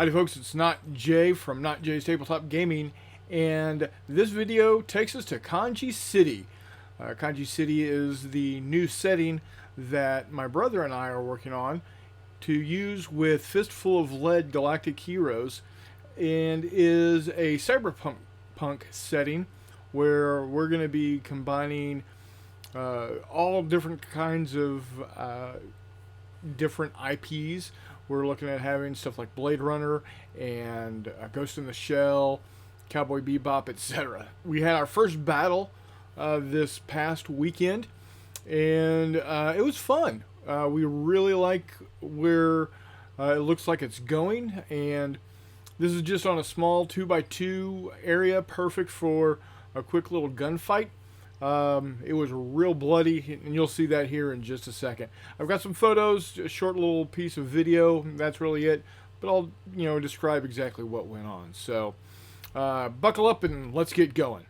Howdy folks, it's Not Jay from Not Jay's Tabletop Gaming, and this video takes us to Kanji City. Kanji City is the new setting that my brother and I are working on to use with Fistful of Lead Galactic Heroes, and is a cyberpunk setting where we're going to be combining all different kinds of different IPs. We're looking at having stuff like Blade Runner and Ghost in the Shell, Cowboy Bebop, etc. We had our first battle this past weekend, and it was fun. We really like where it looks like it's going, and this is just on a small 2x2 area, perfect for a quick little gunfight. It was real bloody, and you'll see that here in just a second. I've got some photos, a short little piece of video, that's really it, but I'll describe exactly what went on. So buckle up and let's get going.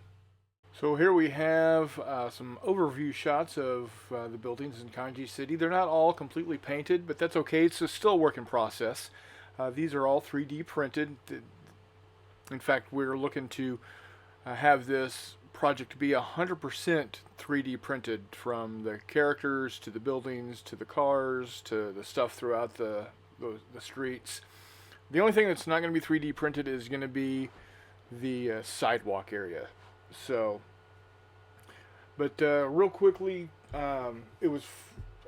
So here we have some overview shots of the buildings in Kanji City. They're not all completely painted, but that's okay. It's still a work in process. These are all 3D printed. In fact, we're looking to have this project be 100% 3D printed, from the characters to the buildings to the cars to the stuff throughout the streets. The only thing that's not going to be 3D printed is going to be the sidewalk area. So, but real quickly, it was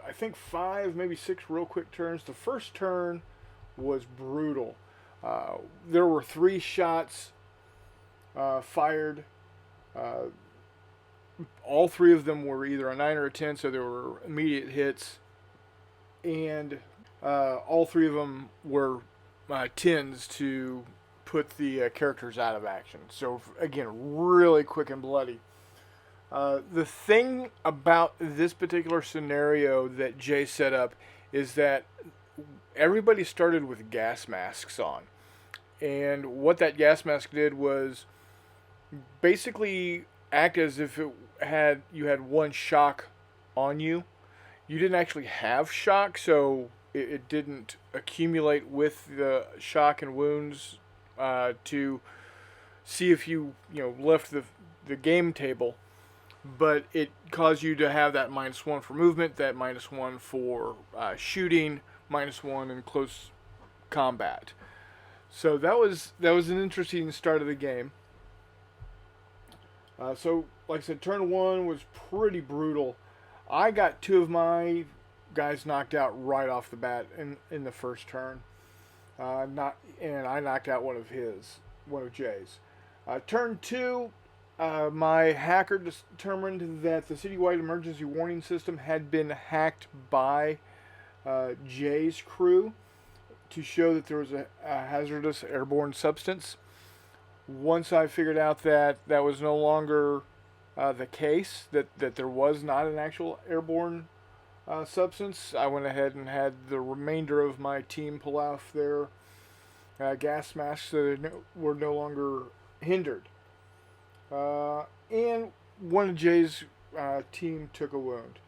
I think 5, maybe 6 real quick turns. The first turn was brutal. There were 3 shots fired. All 3 of them were either a 9 or a 10, so they were immediate hits, and all 3 of them were 10s to put the characters out of action. So again, really quick and bloody. The thing about this particular scenario that Jay set up is that everybody started with gas masks on, and what that gas mask did was basically act as if you had one shock on you. You didn't actually have shock, so it didn't accumulate with the shock and wounds to see if you left the game table, but it caused you to have that -1 for movement, that -1 for shooting, -1 in close combat. So that was an interesting start of the game. So, like I said, turn 1 was pretty brutal. I got 2 of my guys knocked out right off the bat in the first turn. And I knocked out one of Jay's. Turn 2, my hacker determined that the citywide emergency warning system had been hacked by Jay's crew to show that there was a hazardous airborne substance. Once I figured out that that was no longer the case, that there was not an actual airborne substance, I went ahead and had the remainder of my team pull off their gas masks so they were no longer hindered. And one of Jay's team took a wound.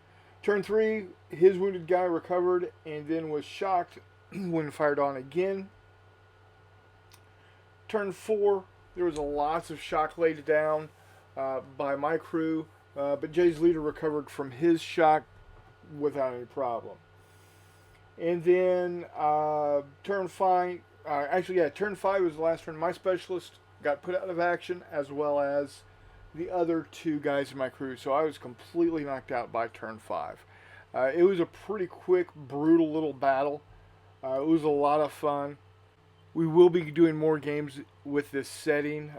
Turn 3, his wounded guy recovered and then was shocked when fired on again. Turn 4, there was lots of shock laid down by my crew, but Jay's leader recovered from his shock without any problem. And then turn 5 was the last turn. My specialist got put out of action, as well as the other 2 guys in my crew, so I was completely knocked out by turn 5. It was a pretty quick, brutal little battle. It was a lot of fun. We will be doing more games with this setting.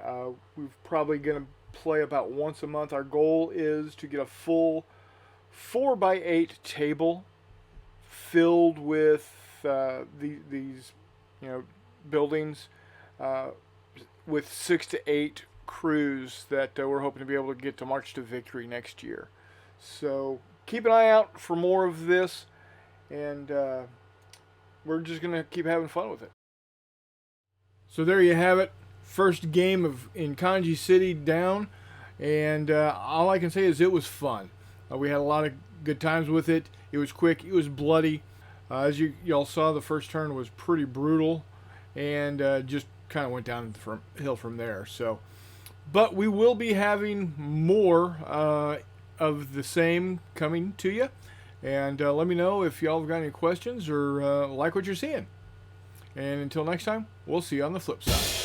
We're probably going to play about once a month. Our goal is to get a full 4x8 table filled with these buildings with 6 to 8 crews that we're hoping to be able to get to march to victory next year. So keep an eye out for more of this, and we're just going to keep having fun with it. So there you have it. First game in Kanji City down, and all I can say is it was fun. We had a lot of good times with it. It was quick. It was bloody. As y'all saw, the first turn was pretty brutal, and just kind of went down the hill from there. So, but we will be having more of the same coming to you. And let me know if y'all have got any questions or like what you're seeing. And until next time, we'll see you on the flip side.